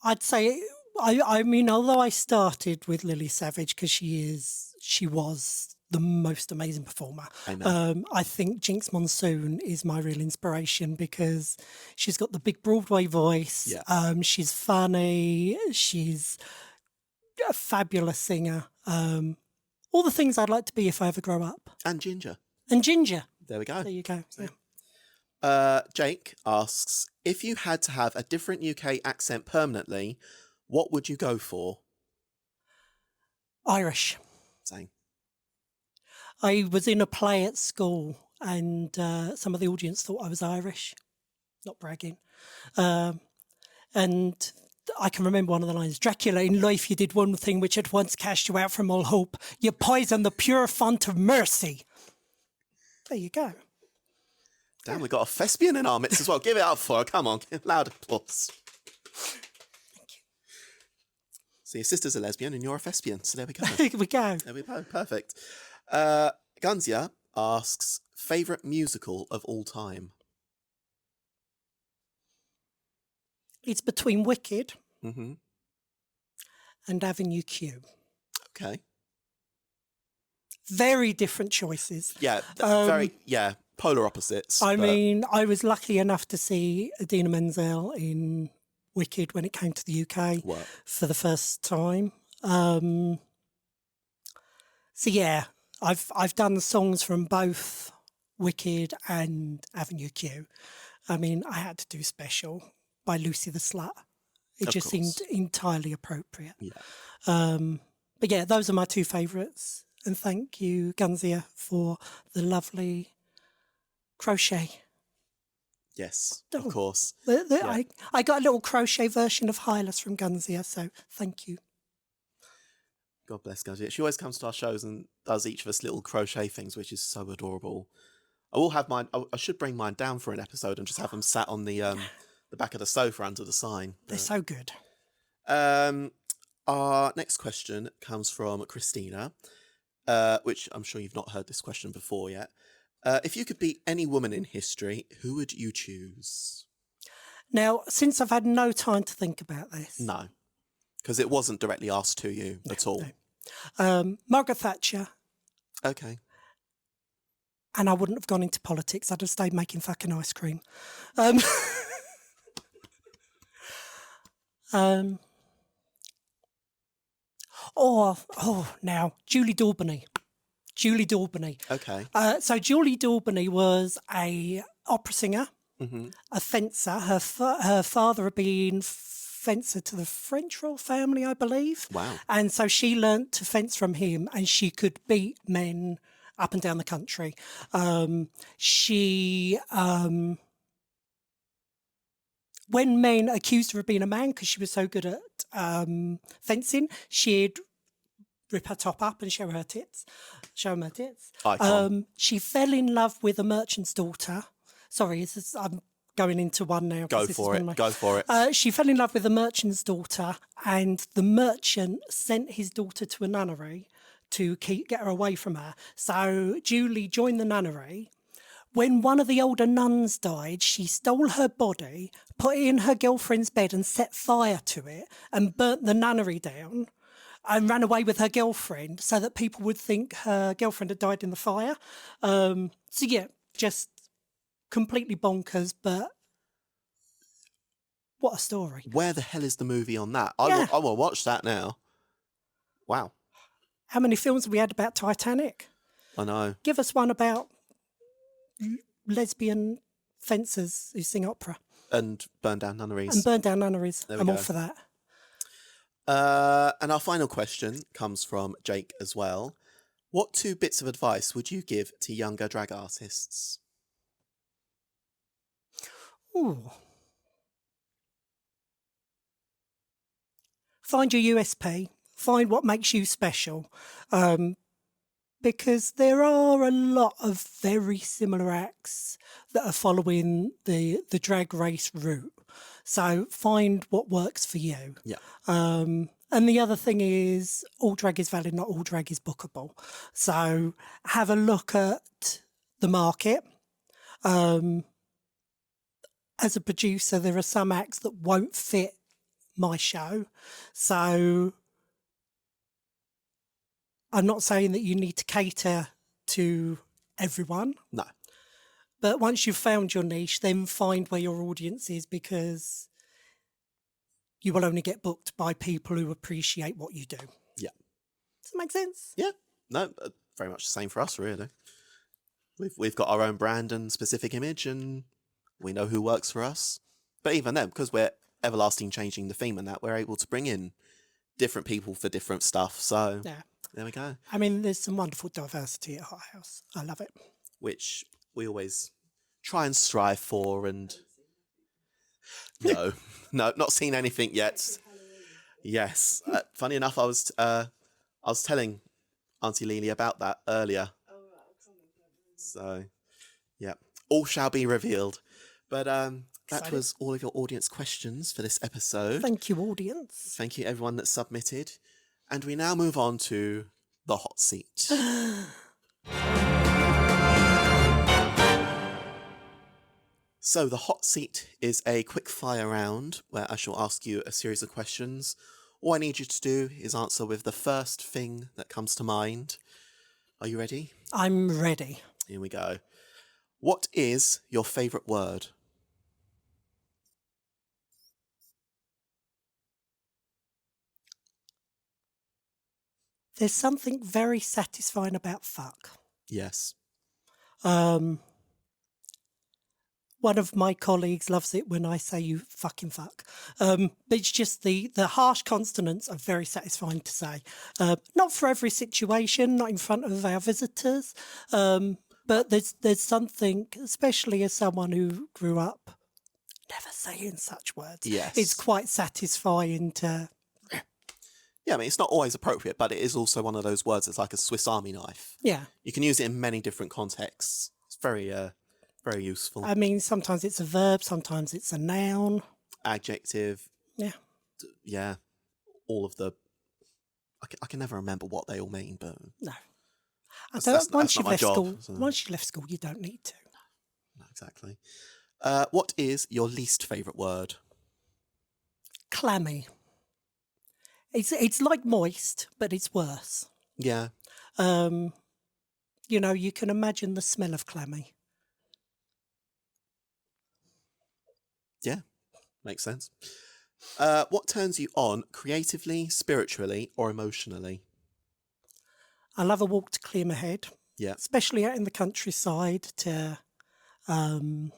I'd say, I mean, although I started with Lily Savage because she was the most amazing performer. I know. I think Jinx Monsoon is my real inspiration because she's got the big Broadway voice. Yeah. She's funny. She's a fabulous singer. All the things I'd like to be if I ever grow up. And Ginger. And Ginger. There we go. There you go. Yeah. Jake asks, if you had to have a different UK accent permanently, what would you go for? Irish. Same. I was in a play at school and some of the audience thought I was Irish. Not bragging. And I can remember one of the lines, Dracula, in life you did one thing which at once cast you out from all hope. You poisoned the pure font of mercy. There you go. Damn, we got a thespian in our midst as well. Give it up for her. Come on, give loud applause. Thank you. So your sister's a lesbian and you're a thespian. So there we go. There we go. There we go. Perfect. Gunzia asks, favourite musical of all time? It's between Wicked Mm-hmm. and Avenue Q. Okay. Very different choices. Yeah, polar opposites. I but- mean, I was lucky enough to see Idina Menzel in Wicked when it came to the UK What? for the first time. So yeah, I've done songs from both Wicked and Avenue Q. I mean, I had to do Special by Lucy the Slut. It Of just course. seemed entirely appropriate. Yeah. But yeah, those are my two favourites. And thank you, Gunzia, for the lovely crochet. Yes, Oh. of course. I got a little crochet version of Hylas from Gunzia, so thank you. God bless Gunzia. She always comes to our shows and does each of us little crochet things, which is so adorable. I will have mine. I should bring mine down for an episode and just have them sat on the back of the sofa under the sign. They're so good. Our next question comes from Christina, which I'm sure you've not heard this question before yet. If you could be any woman in history, who would you choose? Now, since I've had no time to think about this. No, because it wasn't directly asked to you at all. No. Margaret Thatcher. Okay. And I wouldn't have gone into politics. I'd have stayed making fucking ice cream. Now, Julie Daubeny. Okay. So Julie Daubeny was a opera singer, a fencer. Her father had been fencer to the French royal family, I believe. Wow. And so she learnt to fence from him, and she could beat men up and down the country. When men accused her of being a man because she was so good at fencing, she'd rip her top up and show them her tits. Icon. She fell in love with a merchant's daughter. Sorry, I'm going into one now. Go for it. She fell in love with a merchant's daughter, and the merchant sent his daughter to a nunnery to get her away from her. So Julie joined the nunnery. When one of the older nuns died, she stole her body, put it in her girlfriend's bed and set fire to it and burnt the nunnery down and ran away with her girlfriend so that people would think her girlfriend had died in the fire. So, yeah, just completely bonkers, but what a story. Where the hell is the movie on that? Yeah. I will watch that now. Wow. How many films have we had about Titanic? I know. Give us one about lesbian fencers who sing opera. And burn down nunneries. I'm all for that. And our final question comes from Jake as well. What 2 bits of advice would you give to younger drag artists? Ooh. Find your USP. Find what makes you special. Because there are a lot of very similar acts that are following the drag race route. So find what works for you. Yeah. And the other thing is, all drag is valid, not all drag is bookable. So have a look at the market. As a producer, there are some acts that won't fit my show. So I'm not saying that you need to cater to everyone. No. But once you've found your niche, then find where your audience is, because you will only get booked by people who appreciate what you do. Yeah. Does that make sense? Yeah. No, very much the same for us, really. We've got our own brand and specific image, and we know who works for us. But even then, because we're everlasting changing the theme and that, we're able to bring in different people for different stuff. So Yeah. there we go. I mean, there's some wonderful diversity at Hot House. I love it. Which we always try and strive for, and no, not seen anything yet. Yes, funny enough, I was telling Auntie Lili about that earlier. So, yeah, all shall be revealed. But that was all of your audience questions for this episode. Thank you, audience. Thank you, everyone that submitted. And we now move on to the hot seat. So the hot seat is a quick fire round where I shall ask you a series of questions. All I need you to do is answer with the first thing that comes to mind. Are you ready? I'm ready. Here we go. What is your favourite word? There's something very satisfying about fuck. Yes. One of my colleagues loves it when I say you fucking fuck. But it's just the harsh consonants are very satisfying to say. Not for every situation, not in front of our visitors. But there's something, especially as someone who grew up never saying such words. Yes. It's quite satisfying to... Yeah, I mean, it's not always appropriate, but it is also one of those words that's like a Swiss Army knife. Yeah. You can use it in many different contexts. It's very, very useful. I mean, sometimes it's a verb, sometimes it's a noun. Adjective. Yeah. Yeah. All of the... I can never remember what they all mean, but... No. Once you've left school, once you left school, you don't need to. No, exactly. What is your least favourite word? Clammy. It's like moist, but it's worse. Yeah. You know, you can imagine the smell of clammy. Yeah, makes sense. What turns you on creatively, spiritually, or emotionally? I love a walk to clear my head. Yeah. Especially out in the countryside to Yeah.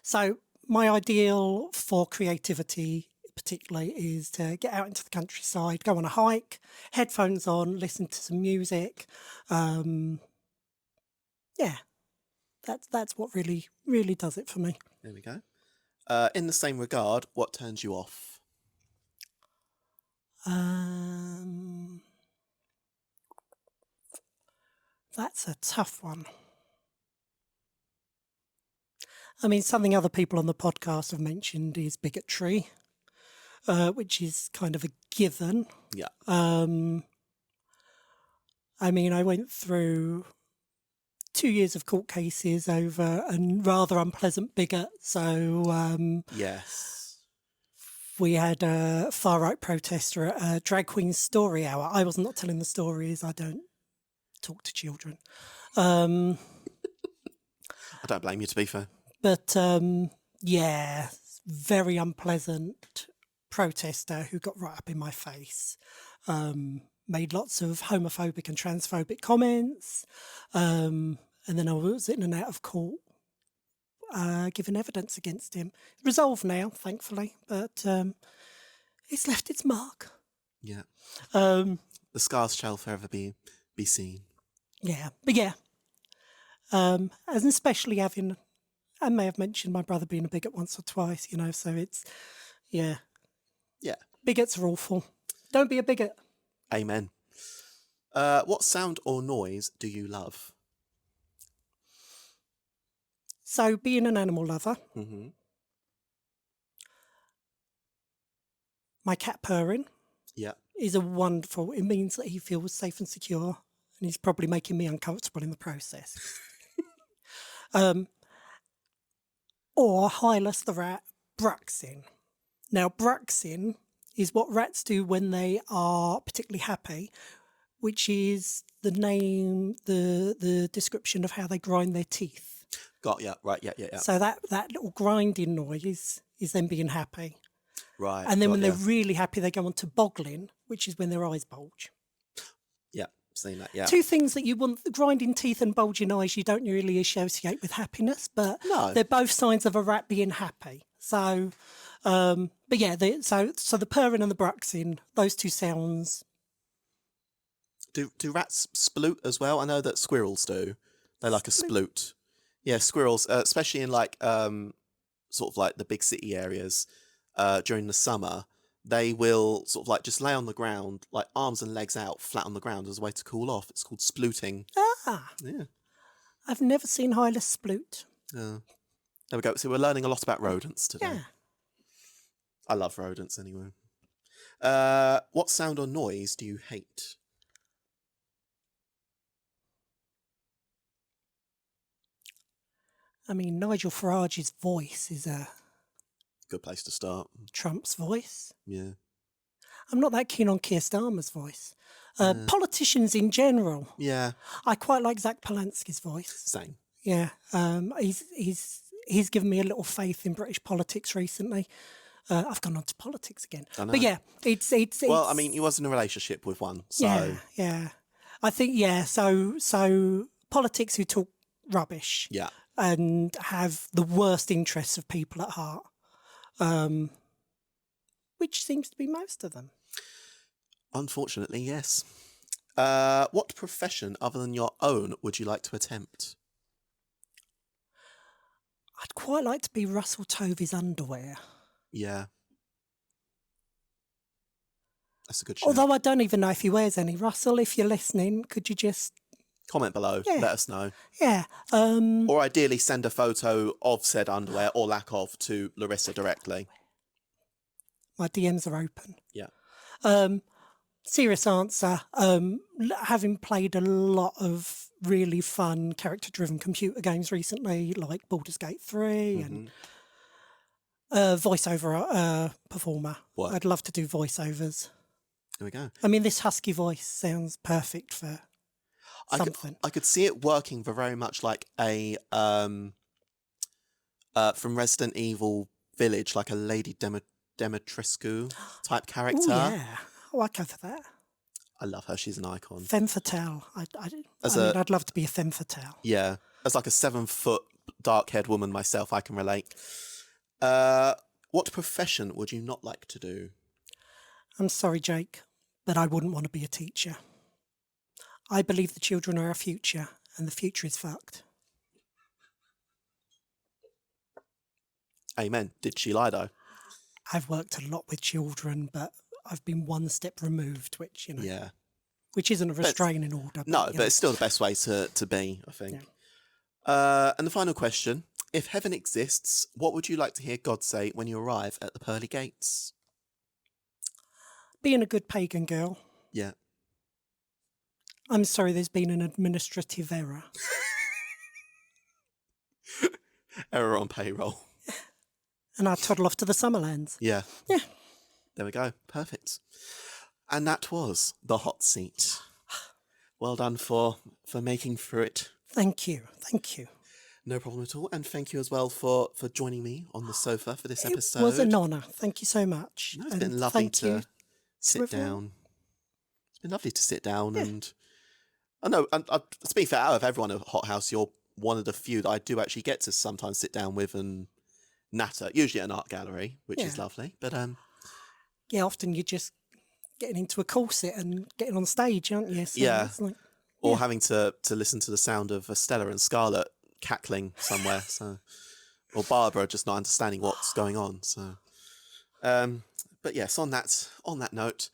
So my ideal for creativity particularly is to get out into the countryside, go on a hike, headphones on, listen to some music. Yeah, that's what really, really does it for me. There we go. In the same regard, what turns you off? That's a tough one. I mean, something other people on the podcast have mentioned is bigotry, which is kind of a given. Yeah. I mean, I went through 2 years of court cases over a rather unpleasant bigot. So Yes. we had a far-right protester at a drag queen story hour. I was not telling the stories. I don't talk to children. I don't blame you, to be fair. But yeah, very unpleasant protester who got right up in my face. Made lots of homophobic and transphobic comments. And then I was in and out of court giving evidence against him. Resolved now, thankfully, but it's left its mark. Yeah. The scars shall forever be seen. Yeah, but yeah. And especially having, I may have mentioned my brother being a bigot once or twice, you know, so it's, yeah. Yeah. Bigots are awful. Don't be a bigot. Amen. What sound or noise do you love? So being an animal lover, Mm-hmm. my cat purring Yeah. is a wonderful, it means that he feels safe and secure, and he's probably making me uncomfortable in the process. Or Hylas the rat, bruxing. Now, bruxing is what rats do when they are particularly happy, which is the name, the description of how they grind their teeth. Got ya. Right. Yeah. So that little grinding noise is them being happy. Right. And then got when ya. they're really happy, they go on to boggling, which is when their eyes bulge. Yeah. Seen that. Yeah. Two things that you want, grinding teeth and bulging eyes, you don't really associate with happiness, but No. they're both signs of a rat being happy. So, but yeah, so the purring and the bruxing, those two sounds. Do rats sploot as well? I know that squirrels do. They like a sploot. Yeah, squirrels, especially in like sort of like the big city areas during the summer, they will sort of like just lay on the ground, like arms and legs out, flat on the ground as a way to cool off. It's called splooting. Ah, Yeah. I've never seen Hylas sploot. There we go. So we're learning a lot about rodents today. Yeah. I love rodents anyway. What sound or noise do you hate? I mean, Nigel Farage's voice is a Good place to start. Trump's voice. Yeah. I'm not that keen on Keir Starmer's voice. Politicians in general. Yeah. I quite like Zach Polanski's voice. Same. Yeah, he's given me a little faith in British politics recently. I've gone on to politics again, but yeah, it's. Well, I mean, you was in a relationship with one, so yeah. I think So politics who talk rubbish, yeah. and have the worst interests of people at heart, which seems to be most of them. Unfortunately, yes. What profession other than your own would you like to attempt? I'd quite like to be Russell Tovey's underwear. Yeah. That's a good show. Although I don't even know if he wears any. Russell, if you're listening, could you just... Comment below. Yeah. Let us know. Yeah. Or ideally send a photo of said underwear or lack of to Larissa directly. My DMs are open. Yeah. Serious answer. Having played a lot of really fun character-driven computer games recently, like Baldur's Gate 3 and voiceover performer. What? I'd love to do voiceovers. There we go. I mean, this husky voice sounds perfect for something. I could see it working for very much like a from Resident Evil Village, like a Lady Demetrescu type character. Oh, yeah. Oh, I'd go for that. I love her. She's an icon. Femme fatale. I'd love to be a femme fatale. Yeah. as like a 7-foot dark-haired woman myself, I can relate. What profession would you not like to do? I'm sorry, Jake, but I wouldn't want to be a teacher. I believe the children are our future, and the future is fucked. Amen. Did she lie, though? I've worked a lot with children, but I've been one step removed, which, Yeah. which isn't a restraining order. No, but it's still the best way to be, I think. Yeah. And the final question. If heaven exists, what would you like to hear God say when you arrive at the pearly gates? Being a good pagan girl. Yeah. I'm sorry, there's been an administrative error. Error on payroll. And I toddle off to the Summerlands. Yeah. Yeah. There we go. Perfect. And that was the hot seat. Well done for making through it. Thank you. Thank you. No problem at all. And thank you as well for joining me on the sofa for this episode. It was an honour. Thank you so much. No, it's been lovely to sit down. It's been lovely to sit down and... I know, and to be fair, out of everyone at Hot House, you're one of the few that I do actually get to sometimes sit down with and natter, usually at an art gallery, which is lovely. But yeah, often you're just getting into a corset and getting on stage, aren't you? So yeah. It's like, or having to listen to the sound of Stella and Scarlett cackling somewhere, so or Barbara just not understanding what's going on. So, but yes, on that note,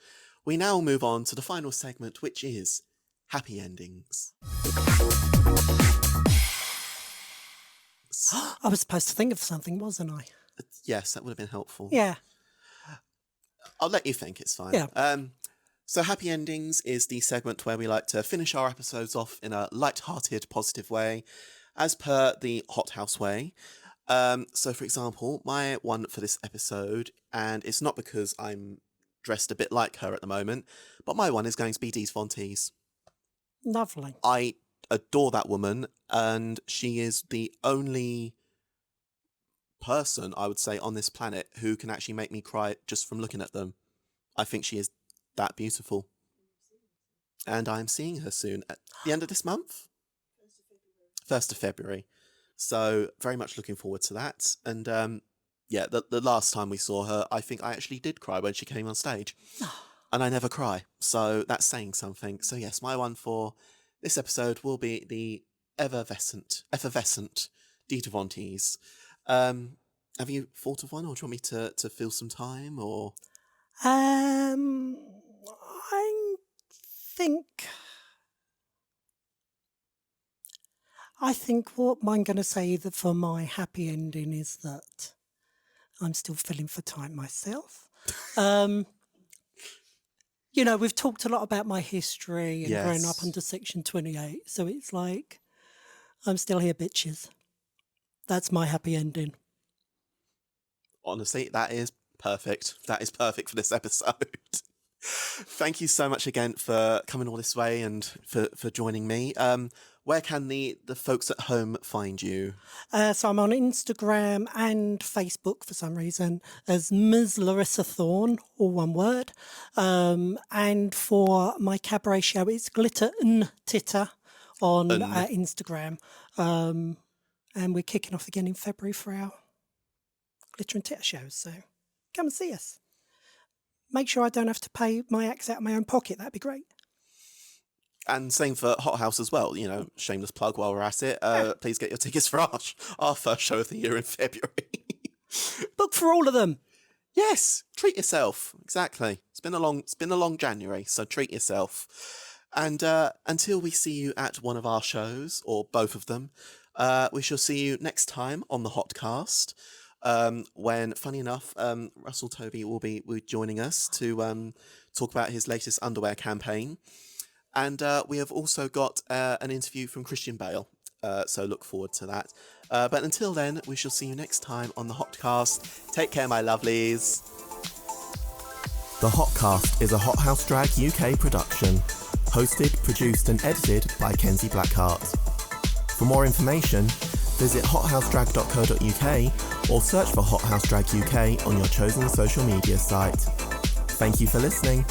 we now move on to the final segment, which is happy endings. I was supposed to think of something, wasn't I? Yes, that would have been helpful. Yeah. I'll let you think, it's fine. Yeah. So happy endings is the segment where we like to finish our episodes off in a light-hearted, positive way, as per the Hot House way. So for example, my one for this episode, and it's not because I'm dressed a bit like her at the moment, but my one is going to be Dees Von Teese. Lovely. I adore that woman, and she is the only person, I would say, on this planet who can actually make me cry just from looking at them. I think she is that beautiful. And I'm seeing her soon at the end of this month. 1st of February. So very much looking forward to that. And yeah, the last time we saw her, I think I actually did cry when she came on stage. And I never cry. So that's saying something. So yes, my one for this episode will be the effervescent Dita Von Teese. Have you thought of one, or do you want me to fill some time, or? I think what I'm going to say that for my happy ending is that I'm still feeling for time myself. You know, we've talked a lot about my history and growing up under Section 28, so it's like, I'm still here, bitches. That's my happy ending. Honestly, that is perfect. That is perfect for this episode. Thank you so much again for coming all this way and for joining me. Where can the folks at home find you? So I'm on Instagram and Facebook for some reason as Ms. Larissa Thorne, all one word. And for my cabaret show, it's Glitter N Titter on Instagram. And we're kicking off again in February for our Glitter and Titter shows. So come and see us. Make sure I don't have to pay my acts out of my own pocket. That'd be great. And same for Hot House as well, you know, shameless plug while we're at it. Please get your tickets for our first show of the year in February. Book for all of them. Yes, treat yourself. Exactly. It's been a long January, so treat yourself. And until we see you at one of our shows, or both of them, we shall see you next time on the HotCast, when, funny enough, Russell Tovey will be joining us to talk about his latest underwear campaign. And we have also got an interview from Christian Bale, so look forward to that. But until then, we shall see you next time on the HotCast. Take care, my lovelies. The HotCast is a Hot House Drag UK production, hosted, produced and edited by Kenzie Blackheart. For more information, visit hothousedrag.co.uk or search for Hot House Drag UK on your chosen social media site. Thank you for listening.